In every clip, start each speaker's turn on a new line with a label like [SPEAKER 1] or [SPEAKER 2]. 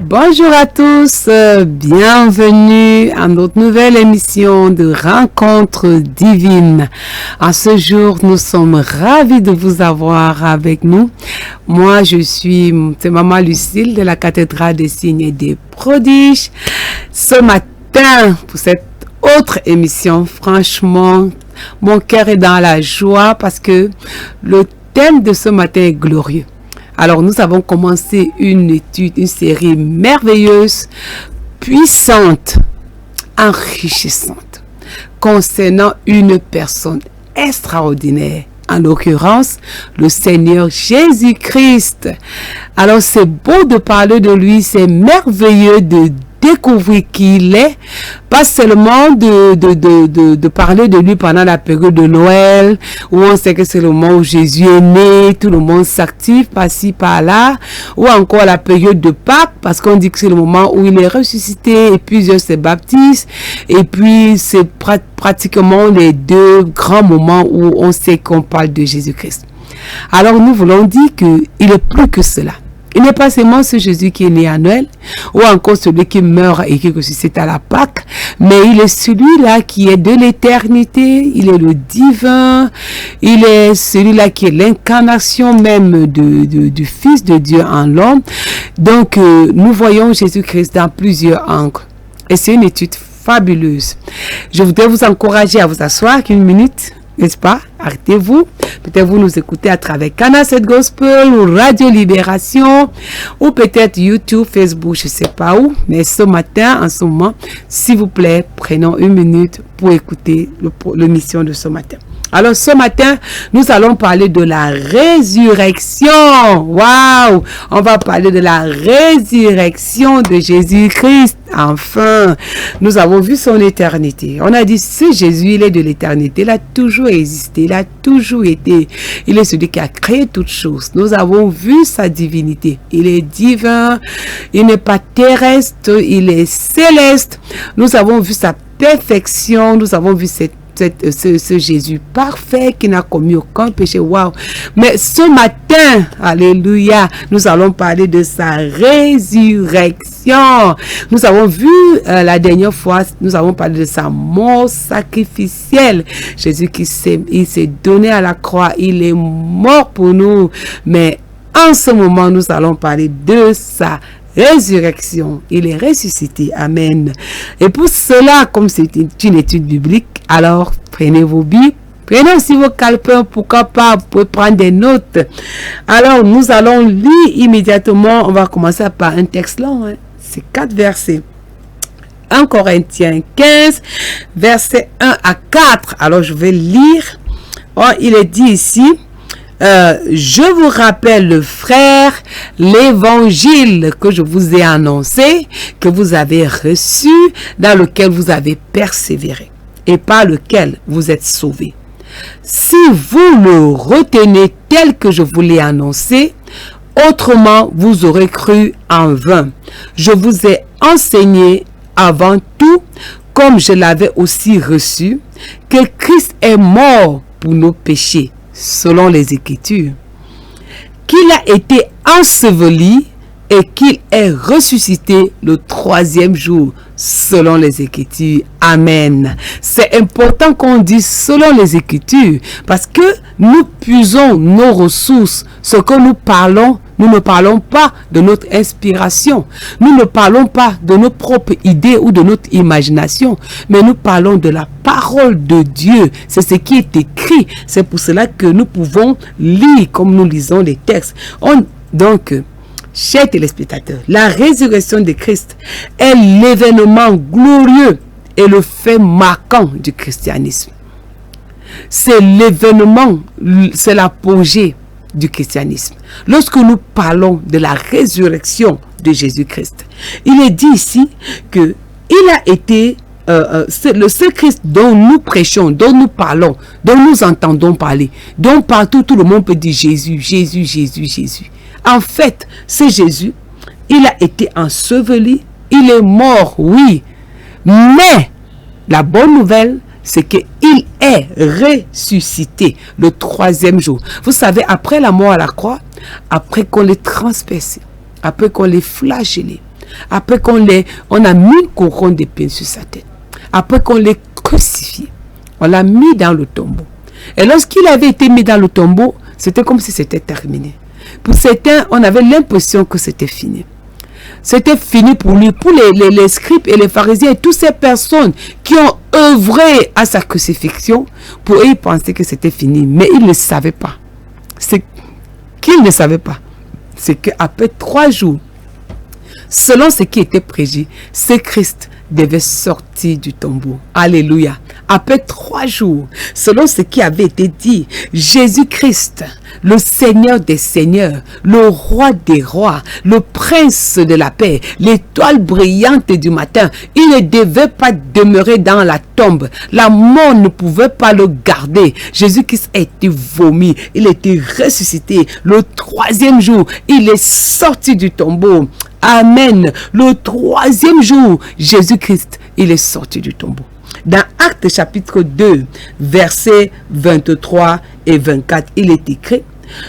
[SPEAKER 1] Bonjour à tous, bienvenue à notre nouvelle émission de Rencontre divine. En ce jour, nous sommes ravis de vous avoir avec nous. Moi, c'est Maman Lucille de la cathédrale des signes et des prodiges. Ce matin, pour cette autre émission, franchement, mon cœur est dans la joie parce que le thème de ce matin est glorieux. Alors, nous avons commencé une série merveilleuse, puissante, enrichissante, concernant une personne extraordinaire, en l'occurrence, le Seigneur Jésus-Christ. Alors, c'est beau de parler de lui, c'est merveilleux de découvrir qui il est, pas seulement de parler de lui pendant la période de Noël, où on sait que c'est le moment où Jésus est né, tout le monde s'active par-ci, par-là, ou encore la période de Pâques, parce qu'on dit que c'est le moment où il est ressuscité, et plusieurs se baptisent, et puis c'est pratiquement les deux grands moments où on sait qu'on parle de Jésus-Christ. Alors nous voulons dire qu'il est plus que cela. Il n'est pas seulement ce Jésus qui est né à Noël, ou encore celui qui meurt et qui ressuscite à la Pâque, mais il est celui-là qui est de l'éternité, il est le divin, il est celui-là qui est l'incarnation même du Fils de Dieu en l'homme. Donc, nous voyons Jésus-Christ dans plusieurs angles. Et c'est une étude fabuleuse. Je voudrais vous encourager à vous asseoir une minute. N'est-ce pas? Arrêtez-vous. Peut-être vous nous écoutez à travers Canal 7 Gospel ou Radio Libération ou peut-être YouTube, Facebook, je ne sais pas où. Mais ce matin, en ce moment, s'il vous plaît, prenons une minute pour écouter l'émission de ce matin. Alors, ce matin, nous allons parler de la résurrection. Waouh! On va parler de la résurrection de Jésus-Christ. Enfin, nous avons vu son éternité. On a dit, ce Jésus, il est de l'éternité. Il a toujours existé. Il a toujours été. Il est celui qui a créé toutes choses. Nous avons vu sa divinité. Il est divin. Il n'est pas terrestre. Il est céleste. Nous avons vu sa perfection. Nous avons vu ce Jésus parfait qui n'a commis aucun péché. Waouh! Mais ce matin, alléluia, nous allons parler de sa résurrection. Nous avons vu la dernière fois, nous avons parlé de sa mort sacrificielle. Jésus il s'est donné à la croix, il est mort pour nous. Mais en ce moment, nous allons parler de sa résurrection. Il est ressuscité. Amen. Et pour cela, comme c'est une étude biblique, alors prenez vos Bibles, prenez aussi vos calepins, pourquoi pas, vous pouvez prendre des notes. Alors, nous allons lire immédiatement. On va commencer par un texte long. C'est 4 versets. 1 Corinthiens 15, versets 1 à 4. Alors, je vais lire. Il est dit ici, je vous rappelle, frères, l'évangile que je vous ai annoncé, que vous avez reçu, dans lequel vous avez persévéré, et par lequel vous êtes sauvés. Si vous le retenez tel que je vous l'ai annoncé, autrement vous aurez cru en vain. Je vous ai enseigné avant tout, comme je l'avais aussi reçu, que Christ est mort pour nos péchés, selon les Écritures, qu'il a été enseveli et qu'il est ressuscité le 3e jour, selon les Écritures. Amen. C'est important qu'on dise selon les Écritures, parce que nous puisons nos ressources, ce que nous parlons. Nous ne parlons pas de notre inspiration. Nous ne parlons pas de nos propres idées ou de notre imagination. Mais nous parlons de la parole de Dieu. C'est ce qui est écrit. C'est pour cela que nous pouvons lire comme nous lisons les textes. Donc, chers téléspectateurs, la résurrection de Christ est l'événement glorieux et le fait marquant du christianisme. C'est l'événement, c'est l'apogée du christianisme. Lorsque nous parlons de la résurrection de Jésus-Christ, il est dit ici que il a été ce Christ dont nous prêchons, dont nous parlons, dont nous entendons parler, dont partout tout le monde peut dire Jésus, Jésus, Jésus, Jésus. En fait, c'est Jésus. Il a été enseveli, il est mort, oui, mais la bonne nouvelle, c'est qu'il est ressuscité le 3e jour. Vous savez, après la mort à la croix, après qu'on l'ait transpercé, après qu'on l'ait flagellé, après on a mis une couronne d'épines sur sa tête, après qu'on l'ait crucifié, on l'a mis dans le tombeau. Et lorsqu'il avait été mis dans le tombeau, c'était comme si c'était terminé. Pour certains, on avait l'impression que c'était fini. C'était fini pour lui, pour les scribes et les pharisiens et toutes ces personnes qui ont œuvré à sa crucifixion. Pour eux, ils pensaient que c'était fini, mais ils ne savaient pas. C'est qu'ils ne savaient pas. C'est qu'après 3 jours, selon ce qui était prédit, c'est Christ devait sortir du tombeau. Alléluia. Après 3 jours, selon ce qui avait été dit, Jésus-Christ, le Seigneur des Seigneurs, le Roi des Rois, le Prince de la paix, l'étoile brillante du matin, il ne devait pas demeurer dans la tombe. La mort ne pouvait pas le garder. Jésus-Christ a été vomi, il a été ressuscité. Le 3e jour, il est sorti du tombeau. Amen. Le 3e jour, Jésus-Christ, il est sorti du tombeau. Dans Actes chapitre 2, versets 23 et 24, il est écrit: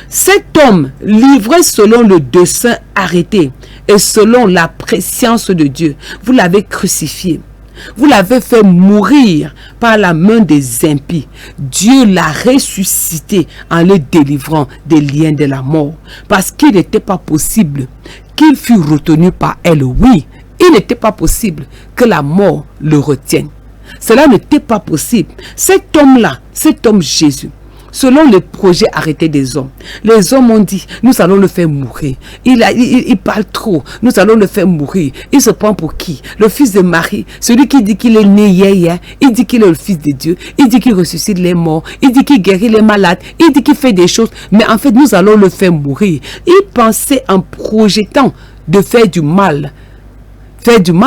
[SPEAKER 1] cet homme, livré selon le dessein arrêté et selon la prescience de Dieu, vous l'avez crucifié. Vous l'avez fait mourir par la main des impies. Dieu l'a ressuscité en le délivrant des liens de la mort. Parce qu'il n'était pas possible qu'il fût retenu par elle. Oui, il n'était pas possible que la mort le retienne. Cela n'était pas possible. Cet homme-là, cet homme Jésus, selon le projet arrêté des hommes, les hommes ont dit, nous allons le faire mourir. Il parle trop, nous allons le faire mourir. Il se prend pour qui? Le fils de Marie, celui qui dit qu'il est né hier, il dit qu'il est le fils de Dieu, il dit qu'il ressuscite les morts, il dit qu'il guérit les malades, il dit qu'il fait des choses, mais en fait nous allons le faire mourir. Il pensait en projetant de faire du mal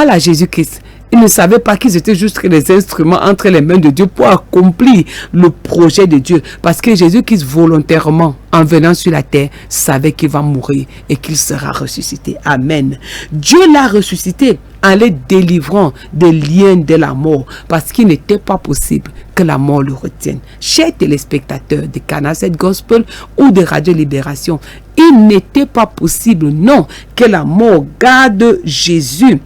[SPEAKER 1] à Jésus-Christ. Ils ne savaient pas qu'ils étaient juste les instruments entre les mains de Dieu pour accomplir le projet de Dieu. Parce que Jésus-Christ, volontairement, en venant sur la terre, savait qu'il va mourir et qu'il sera ressuscité. Amen. Dieu l'a ressuscité en le délivrant des liens de la mort. Parce qu'il n'était pas possible que la mort le retienne. Chers téléspectateurs de Canal 7 Gospel ou de Radio Libération, il n'était pas possible, non, que la mort garde Jésus.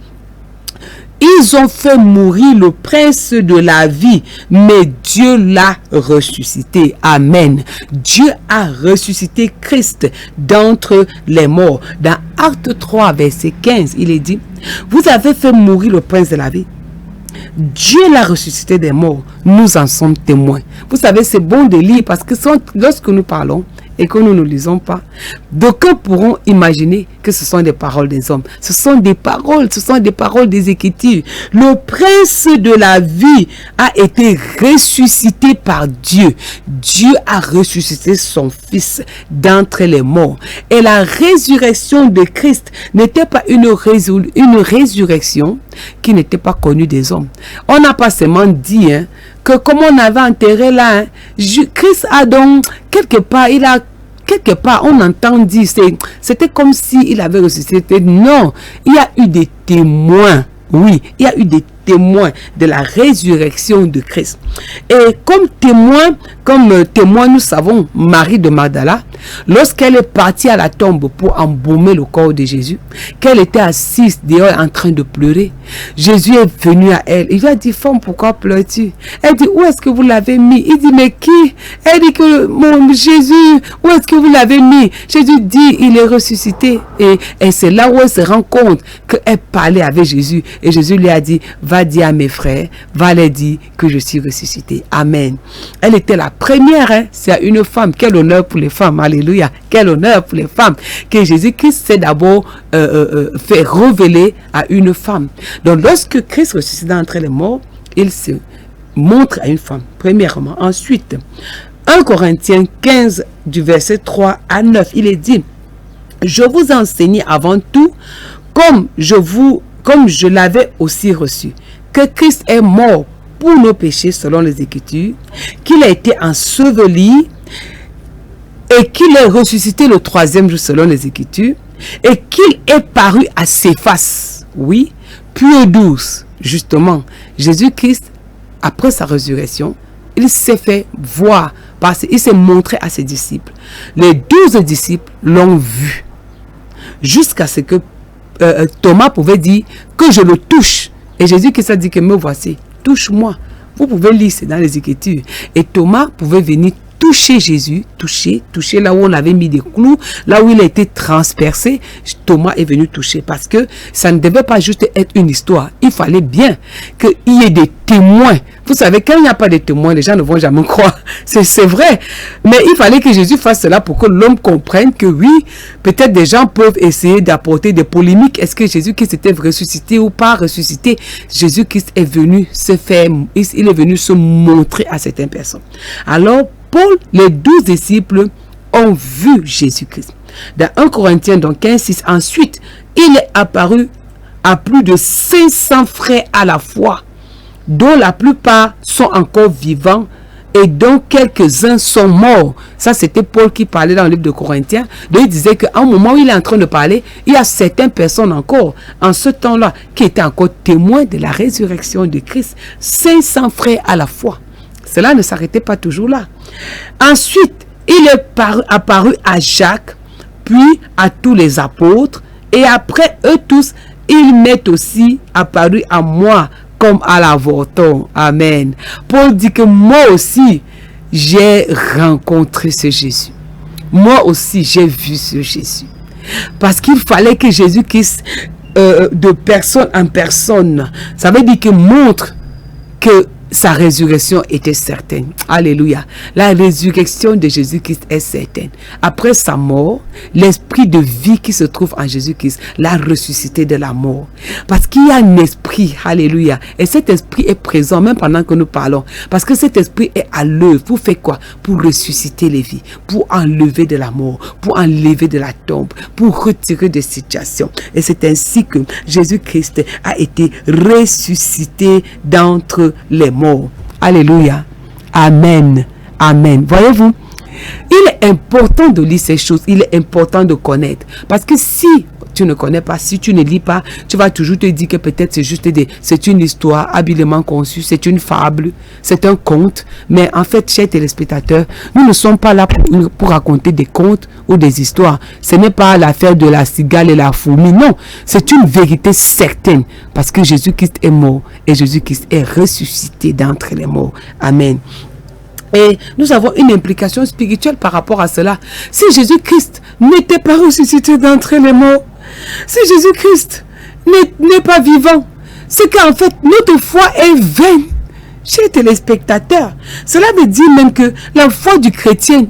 [SPEAKER 1] Ils ont fait mourir le prince de la vie, mais Dieu l'a ressuscité. Amen. Dieu a ressuscité Christ d'entre les morts. Dans Acte 3, verset 15, il est dit, vous avez fait mourir le prince de la vie. Dieu l'a ressuscité des morts. Nous en sommes témoins. Vous savez, c'est bon de lire parce que lorsque nous parlons et que nous ne lisons pas, d'aucuns pourront imaginer que ce sont des paroles des hommes. Ce sont des paroles des Écritures. Le prince de la vie a été ressuscité par Dieu. Dieu a ressuscité son fils d'entre les morts. Et la résurrection de Christ n'était pas une résurrection qui n'était pas connue des hommes. On n'a pas seulement dit que comme on avait enterré là, Christ a donc quelque part, on entend dire, c'était comme s'il avait ressuscité. Non, il y a eu des témoins. Oui, il y a eu des témoins de la résurrection de Christ. Et comme témoin, nous savons Marie de Magdala, lorsqu'elle est partie à la tombe pour embaumer le corps de Jésus, qu'elle était assise dehors en train de pleurer, Jésus est venu à elle. Il lui a dit, femme, pourquoi pleures-tu? Elle dit, où est-ce que vous l'avez mis? Il dit, mais qui? Elle dit que mon Jésus, où est-ce que vous l'avez mis? Jésus dit, il est ressuscité. Et c'est là où elle se rend compte qu'elle parlait avec Jésus. Et Jésus lui a dit, va dire à mes frères, va leur dire que je suis ressuscité. Amen. Elle était la première, c'est une femme. Quel honneur pour les femmes. Alléluia. Quel honneur pour les femmes. Que Jésus-Christ s'est d'abord fait révéler à une femme. Donc lorsque Christ ressuscite d'entre les morts, il se montre à une femme, premièrement. Ensuite, 1 Corinthiens 15 du verset 3 à 9, il est dit, je vous enseigne avant tout, comme je l'avais aussi reçu, que Christ est mort pour nos péchés selon les Écritures, qu'il a été enseveli et qu'il est ressuscité le 3e jour selon les Écritures, et qu'il est paru à Céphas, oui, puis aux 12. Justement, Jésus-Christ, après sa résurrection, il s'est fait voir, parce qu'il s'est montré à ses disciples. Les 12 disciples l'ont vu, jusqu'à ce que Thomas pouvait dire que je le touche. Et Jésus-Christ a dit que me voici, touche-moi. Vous pouvez lire, c'est dans les Écritures. Et Thomas pouvait venir toucher Jésus, toucher là où on avait mis des clous, là où il a été transpercé. Thomas est venu toucher parce que ça ne devait pas juste être une histoire. Il fallait bien qu'il y ait des témoins. Vous savez, quand il n'y a pas de témoins, les gens ne vont jamais croire. C'est vrai. Mais il fallait que Jésus fasse cela pour que l'homme comprenne que oui, peut-être des gens peuvent essayer d'apporter des polémiques. Est-ce que Jésus-Christ était ressuscité ou pas ressuscité? Jésus-Christ est venu se faire, il est venu se montrer à certaines personnes. Alors, Paul, les 12 disciples ont vu Jésus-Christ. Dans 1 Corinthiens, donc 15, 6, ensuite, il est apparu à plus de 500 frères à la fois, dont la plupart sont encore vivants et dont quelques-uns sont morts. Ça, c'était Paul qui parlait dans le livre de Corinthiens. Donc, il disait qu'à un moment où il est en train de parler, il y a certaines personnes encore, en ce temps-là, qui étaient encore témoins de la résurrection de Christ. 500 frères à la fois. Cela ne s'arrêtait pas toujours là. Ensuite, il est apparu à Jacques, puis à tous les apôtres, et après eux tous, il m'est aussi apparu à moi, comme à l'avorton. Amen. Paul dit que moi aussi, j'ai rencontré ce Jésus. Moi aussi, j'ai vu ce Jésus. Parce qu'il fallait que Jésus-Christ, de personne en personne, ça veut dire qu'il montre que sa résurrection était certaine. Alléluia. La résurrection de Jésus-Christ est certaine. Après sa mort, l'esprit de vie qui se trouve en Jésus-Christ l'a ressuscité de la mort. Parce qu'il y a un esprit, alléluia. Et cet esprit est présent même pendant que nous parlons. Parce que cet esprit est à l'œuvre. Pour faire quoi? Pour ressusciter les vies. Pour enlever de la mort. Pour enlever de la tombe. Pour retirer des situations. Et c'est ainsi que Jésus-Christ a été ressuscité d'entre les morts. Alléluia. Amen. Amen. Voyez-vous, il est important de lire ces choses. Il est important de connaître. Parce que si tu ne connais pas, si tu ne lis pas, tu vas toujours te dire que peut-être c'est une histoire habilement conçue, c'est une fable, c'est un conte. Mais en fait, chers téléspectateurs, nous ne sommes pas là pour raconter des contes ou des histoires. Ce n'est pas l'affaire de la cigale et la fourmi. Non, c'est une vérité certaine. Parce que Jésus-Christ est mort et Jésus-Christ est ressuscité d'entre les morts. Amen. Et nous avons une implication spirituelle par rapport à cela. Si Jésus-Christ n'était pas ressuscité d'entre les morts, si Jésus-Christ n'est pas vivant, c'est qu'en fait notre foi est vaine. Chers téléspectateurs, cela veut dire même que la foi du chrétien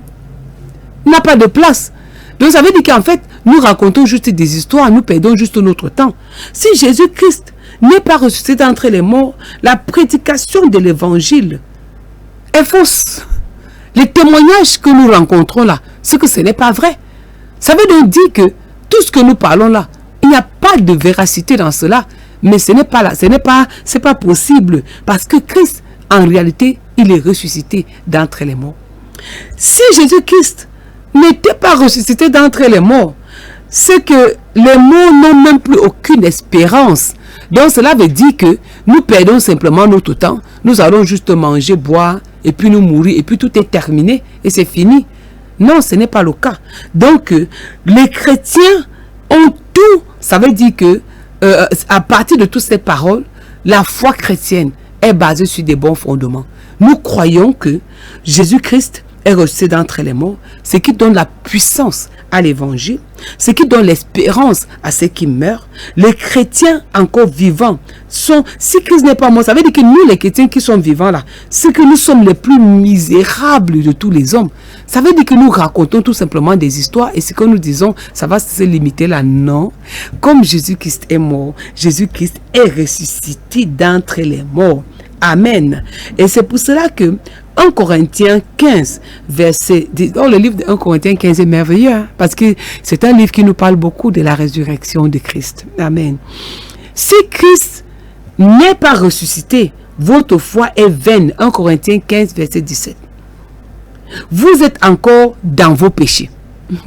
[SPEAKER 1] n'a pas de place. Donc ça veut dire qu'en fait, nous racontons juste des histoires, nous perdons juste notre temps. Si Jésus-Christ n'est pas ressuscité d'entre les morts, la prédication de l'évangile est fausse. Les témoignages que nous rencontrons là, c'est que ce n'est pas vrai. Ça veut donc dire que tout ce que nous parlons là, il n'y a pas de véracité dans cela. Mais ce n'est pas là, c'est pas possible. Parce que Christ, en réalité, il est ressuscité d'entre les morts. Si Jésus-Christ n'était pas ressuscité d'entre les morts, c'est que les morts n'ont même plus aucune espérance. Donc cela veut dire que nous perdons simplement notre temps. Nous allons juste manger, boire, et puis nous mourir, et puis tout est terminé, et c'est fini. Non, ce n'est pas le cas. Donc, les chrétiens ont tout. Ça veut dire que, à partir de toutes ces paroles, la foi chrétienne est basée sur des bons fondements. Nous croyons que Jésus-Christ est ressuscité d'entre les morts, ce qui donne la puissance à l'évangile, ce qui donne l'espérance à ceux qui meurent. Les chrétiens encore vivants sont, si Christ n'est pas mort, ça veut dire que nous les chrétiens qui sommes vivants là, c'est que nous sommes les plus misérables de tous les hommes. Ça veut dire que nous racontons tout simplement des histoires et ce que nous disons, ça va se limiter là. Non, comme Jésus-Christ est mort, Jésus-Christ est ressuscité d'entre les morts. Amen. Et c'est pour cela que 1 Corinthiens 15, verset 10. Oh, le livre de 1 Corinthiens 15 est merveilleux, hein, parce que c'est un livre qui nous parle beaucoup de la résurrection de Christ. Amen. Si Christ n'est pas ressuscité, votre foi est vaine. 1 Corinthiens 15, verset 17. Vous êtes encore dans vos péchés.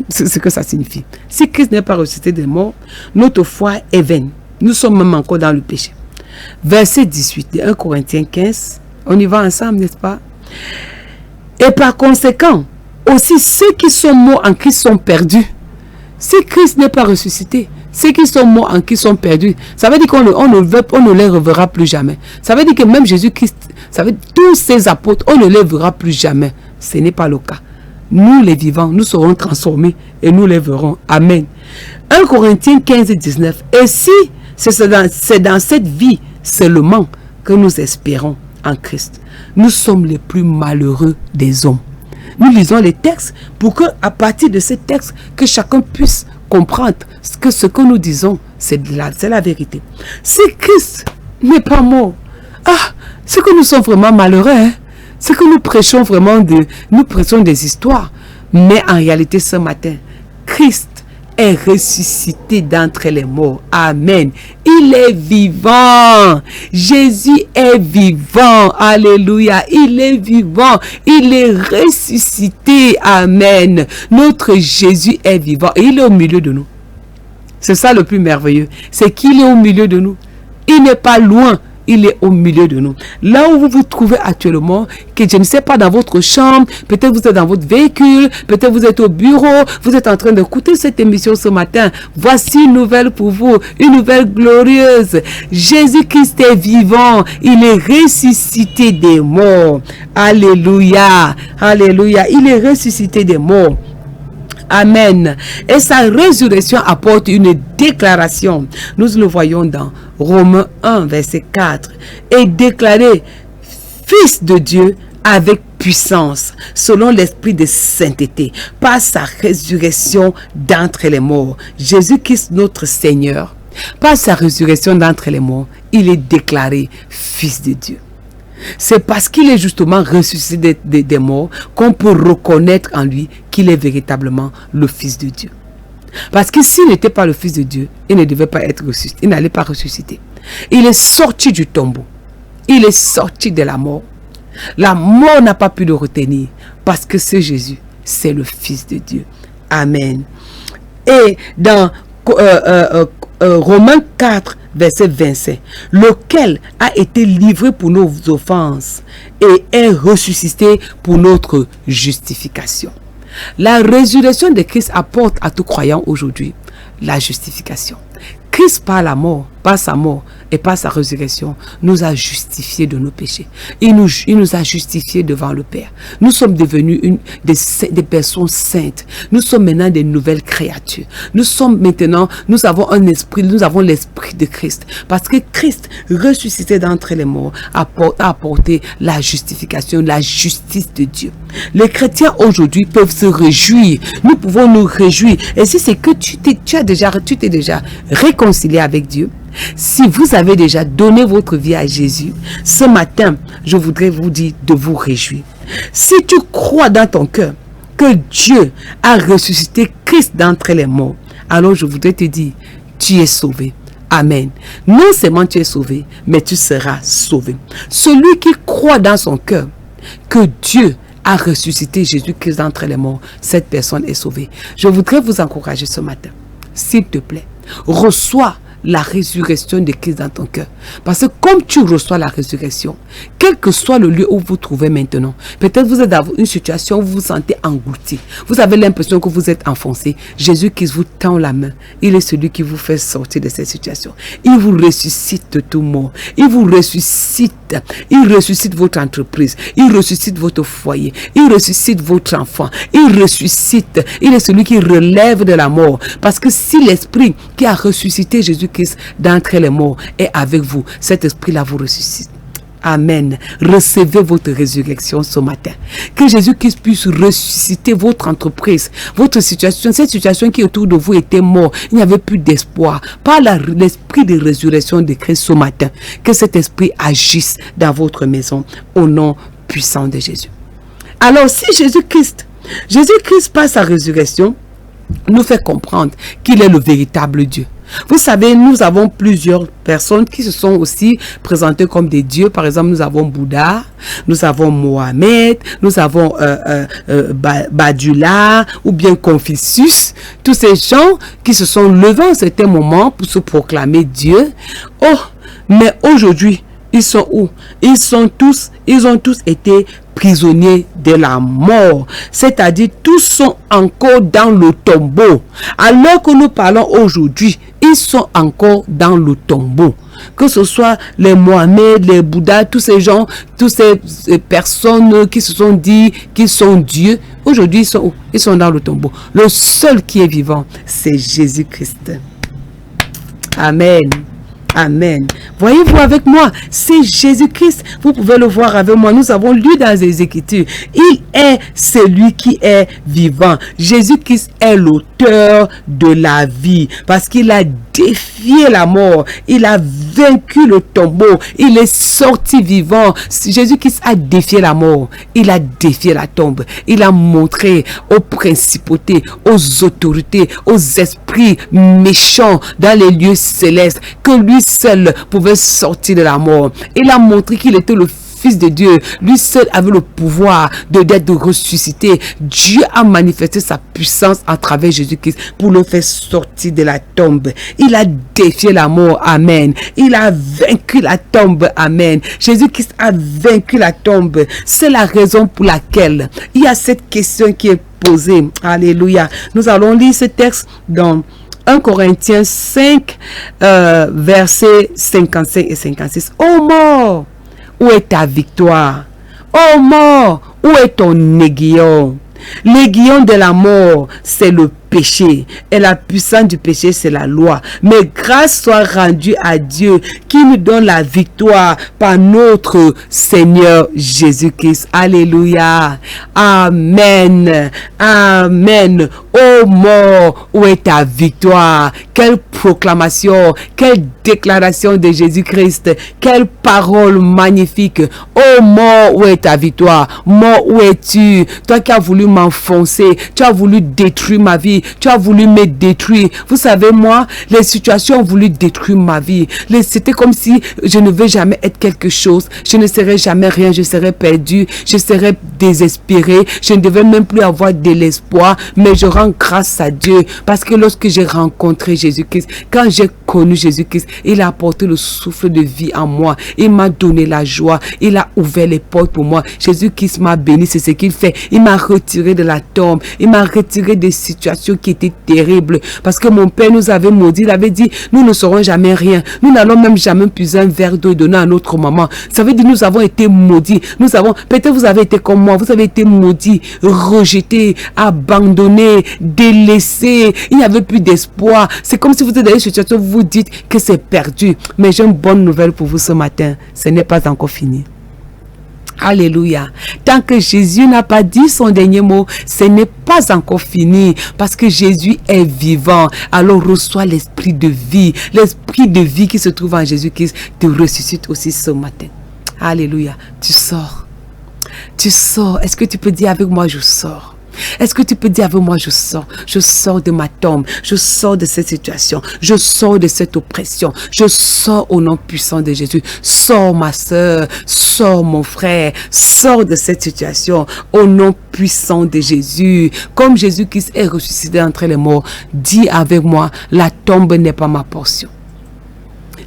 [SPEAKER 1] C'est ce que ça signifie. Si Christ n'est pas ressuscité des morts, notre foi est vaine. Nous sommes même encore dans le péché. Verset 18 de 1 Corinthiens 15. On y va ensemble, n'est-ce pas? Et par conséquent, aussi ceux qui sont morts en Christ sont perdus. Si Christ n'est pas ressuscité, ceux qui sont morts en qui sont perdus, ça veut dire qu'on ne les reverra plus jamais. Ça veut dire que même Jésus-Christ, ça veut dire tous ces apôtres, on ne les verra plus jamais. Ce n'est pas le cas. Nous les vivants, nous serons transformés et nous les verrons. Amen. 1 Corinthiens 15 et 19. Et si c'est dans cette vie seulement que nous espérons en Christ, nous sommes les plus malheureux des hommes. Nous lisons les textes pour que, à partir de ces textes, que chacun puisse comprendre que ce que nous disons, c'est la vérité. Si Christ n'est pas mort, c'est que nous sommes vraiment malheureux. Hein? C'est que nous prêchons vraiment nous prêchons des histoires. Mais en réalité, ce matin, Christ est ressuscité d'entre les morts. Amen. Il est vivant. Jésus est vivant. Alléluia. Il est vivant. Il est ressuscité. Amen. Notre Jésus est vivant. Et il est au milieu de nous. C'est ça le plus merveilleux. C'est qu'il est au milieu de nous. Il n'est pas loin. Il est au milieu de nous. Là où vous vous trouvez actuellement, que je ne sais pas, dans votre chambre, peut-être vous êtes dans votre véhicule, peut-être vous êtes au bureau, vous êtes en train d'écouter cette émission ce matin. Voici une nouvelle pour vous, une nouvelle glorieuse. Jésus-Christ est vivant. Il est ressuscité des morts. Alléluia. Alléluia. Il est ressuscité des morts. Amen. Et sa résurrection apporte une déclaration. Nous le voyons dans Romains 1, verset 4. Et déclaré fils de Dieu avec puissance, selon l'esprit de sainteté, par sa résurrection d'entre les morts. Jésus-Christ, notre Seigneur, par sa résurrection d'entre les morts, il est déclaré fils de Dieu. C'est parce qu'il est justement ressuscité des morts qu'on peut reconnaître en lui qu'il est véritablement le Fils de Dieu. Parce que s'il n'était pas le Fils de Dieu, il ne devait pas être ressuscité. Il n'allait pas ressusciter. Il est sorti du tombeau. Il est sorti de la mort. La mort n'a pas pu le retenir parce que ce Jésus, c'est le Fils de Dieu. Amen. Et dans Romains 4, verset 25, lequel a été livré pour nos offenses et est ressuscité pour notre justification. La résurrection de Christ apporte à tout croyant aujourd'hui la justification. Christ par la mort, par sa mort et par sa résurrection, nous a justifiés de nos péchés. Il nous a justifiés devant le Père. Nous sommes devenus des personnes saintes. Nous sommes maintenant des nouvelles créatures. Nous avons un esprit, nous avons l'esprit de Christ. Parce que Christ, ressuscité d'entre les morts, a apporté la justification, la justice de Dieu. Les chrétiens aujourd'hui peuvent se réjouir. Nous pouvons nous réjouir. Et si c'est que tu t'es déjà réconcilié avec Dieu, si vous avez déjà donné votre vie à Jésus, ce matin, je voudrais vous dire de vous réjouir. Si tu crois dans ton cœur que Dieu a ressuscité Christ d'entre les morts, alors je voudrais te dire, tu es sauvé. Amen. Non seulement tu es sauvé, mais tu seras sauvé. Celui qui croit dans son cœur que Dieu a ressuscité Jésus-Christ d'entre les morts, cette personne est sauvée. Je voudrais vous encourager ce matin. S'il te plaît, reçois la résurrection de Christ dans ton cœur. Parce que comme tu reçois la résurrection, quel que soit le lieu où vous vous trouvez maintenant, peut-être vous êtes dans une situation où vous vous sentez englouti, vous avez l'impression que vous êtes enfoncé, Jésus-Christ vous tend la main. Il est celui qui vous fait sortir de cette situation. Il vous ressuscite de tout mort. Il vous ressuscite. Il ressuscite votre entreprise. Il ressuscite votre foyer. Il ressuscite votre enfant. Il ressuscite. Il est celui qui relève de la mort. Parce que si l'esprit qui a ressuscité Jésus-Christ d'entre les morts est avec vous, cet esprit-là vous ressuscite. Amen. Recevez votre résurrection ce matin. Que Jésus-Christ puisse ressusciter votre entreprise, votre situation, cette situation qui autour de vous était morte. Il n'y avait plus d'espoir. Par l'esprit de résurrection de Christ ce matin, que cet esprit agisse dans votre maison au nom puissant de Jésus. Alors si Jésus-Christ par sa résurrection nous fait comprendre qu'il est le véritable Dieu. Vous savez, nous avons plusieurs personnes qui se sont aussi présentées comme des dieux. Par exemple, nous avons Bouddha, nous avons Mohamed, nous avons Badula ou bien Confucius. Tous ces gens qui se sont levés à un certain moment pour se proclamer Dieu. Oh, mais aujourd'hui, ils sont où? Ils ont tous été prisonniers de la mort. C'est-à-dire, tous sont encore dans le tombeau. Alors que nous parlons aujourd'hui, ils sont encore dans le tombeau. Que ce soit les Mohamed, les Bouddhas, tous ces gens, toutes ces personnes qui se sont dit qu'ils sont Dieu, aujourd'hui ils sont dans le tombeau. Le seul qui est vivant, c'est Jésus-Christ. Amen. Amen. Voyez-vous avec moi, c'est Jésus-Christ. Vous pouvez le voir avec moi. Nous avons lu dans les Écritures. Il est celui qui est vivant. Jésus-Christ est l'auteur de la vie parce qu'il a défié la mort. Il a vaincu le tombeau. Il est sorti vivant. Jésus-Christ a défié la mort. Il a défié la tombe. Il a montré aux principautés, aux autorités, aux esprits méchants dans les lieux célestes que lui seul pouvait sortir de la mort. Il a montré qu'il était le Fils de Dieu. Lui seul avait le pouvoir d'être ressuscité. Dieu a manifesté sa puissance à travers Jésus-Christ pour le faire sortir de la tombe. Il a défié la mort. Amen. Il a vaincu la tombe. Amen. Jésus-Christ a vaincu la tombe. C'est la raison pour laquelle il y a cette question qui est posée. Alléluia. Nous allons lire ce texte dans 1 Corinthiens 5, versets 55 et 56. Ô mort, où est ta victoire? Ô mort, où est ton aiguillon? L'aiguillon de la mort, c'est le péché. Et la puissance du péché, c'est la loi. Mais grâce soit rendue à Dieu qui nous donne la victoire par notre Seigneur Jésus-Christ. Alléluia. Amen. Amen. Ô mort, où est ta victoire? Quelle proclamation, quelle déclaration de Jésus-Christ. Quelle parole magnifique. Ô mort, où est ta victoire? Mort, où es-tu? Toi qui as voulu m'enfoncer, tu as voulu détruire ma vie, tu as voulu me détruire. Vous savez, moi, les situations ont voulu détruire ma vie. C'était comme si je ne vais jamais être quelque chose, je ne serai jamais rien, je serai perdu, je serai désespéré, je ne devais même plus avoir de l'espoir, mais je rends grâce à Dieu parce que lorsque j'ai rencontré Jésus-Christ, quand j'ai connu Jésus-Christ, il a apporté le souffle de vie en moi, il m'a donné la joie, il a ouvert les portes pour moi. Jésus-Christ m'a béni, c'est ce qu'il fait. Il m'a retiré de la tombe, il m'a retiré des situations qui étaient terribles, parce que mon père nous avait maudit, il avait dit, nous ne serons jamais rien, nous n'allons même jamais puiser un verre d'eau et donner à notre maman. Ça veut dire, nous avons été maudits, peut-être vous avez été comme moi, vous avez été maudits, rejetés, abandonnés, délaissés, il n'y avait plus d'espoir. C'est comme si vous êtes dans une situation où vous dites que c'est perdu, mais j'ai une bonne nouvelle pour vous ce matin, ce n'est pas encore fini. Alléluia. Tant que Jésus n'a pas dit son dernier mot, ce n'est pas encore fini. Parce que Jésus est vivant. Alors reçois l'esprit de vie. L'esprit de vie qui se trouve en Jésus-Christ te ressuscite aussi ce matin. Alléluia. Tu sors. Tu sors. Est-ce que tu peux dire avec moi, je sors? Est-ce que tu peux dire avec moi, je sors de ma tombe, je sors de cette situation, je sors de cette oppression, je sors au nom puissant de Jésus. Sors ma soeur, sors mon frère, sors de cette situation au nom puissant de Jésus. Comme Jésus-Christ est ressuscité entre les morts, dis avec moi, la tombe n'est pas ma portion.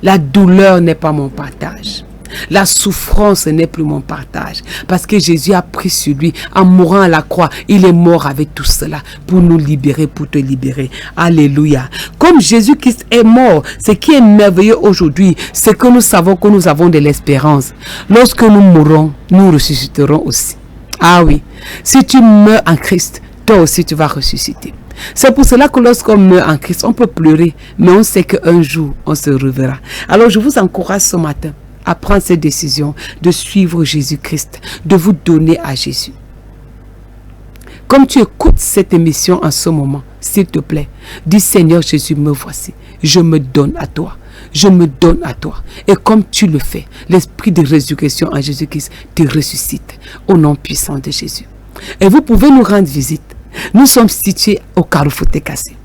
[SPEAKER 1] La douleur n'est pas mon partage. La souffrance n'est plus mon partage. Parce que Jésus a pris sur lui, en mourant à la croix, il est mort avec tout cela pour nous libérer, pour te libérer. Alléluia. Comme Jésus-Christ est mort, ce qui est merveilleux aujourd'hui, c'est que nous savons que nous avons de l'espérance. Lorsque nous mourrons, nous ressusciterons aussi. Ah oui. Si tu meurs en Christ, toi aussi tu vas ressusciter. C'est pour cela que lorsqu'on meurt en Christ, on peut pleurer, mais on sait qu'un jour, on se reverra. Alors je vous encourage ce matin à prendre cette décision de suivre Jésus-Christ, de vous donner à Jésus. Comme tu écoutes cette émission en ce moment, s'il te plaît, dis Seigneur Jésus, me voici, je me donne à toi. Je me donne à toi. Et comme tu le fais, l'esprit de résurrection en Jésus-Christ te ressuscite au nom puissant de Jésus. Et vous pouvez nous rendre visite. Nous sommes situés au Carrefour Técassé,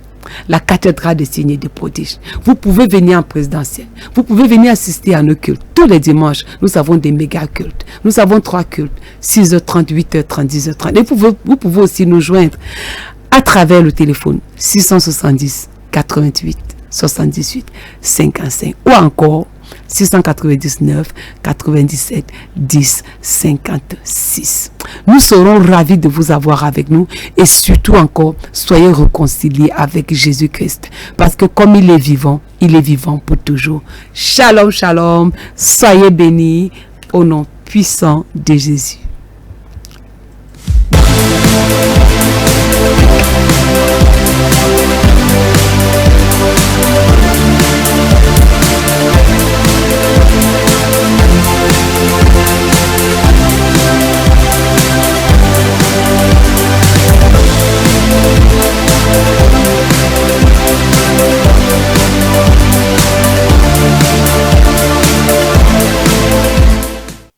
[SPEAKER 1] la cathédrale des signes et des prodiges. Vous pouvez venir en présentiel. Vous pouvez venir assister à nos cultes. Tous les dimanches, nous avons des méga cultes. Nous avons 3 cultes, 6h30, 8h30, 10h30. Et vous pouvez aussi nous joindre à travers le téléphone 670 88 78 55 ou encore 699 97 10 56. Nous serons ravis de vous avoir avec nous et surtout encore, soyez réconciliés avec Jésus-Christ parce que comme il est vivant pour toujours. Shalom, shalom, soyez bénis au nom puissant de Jésus.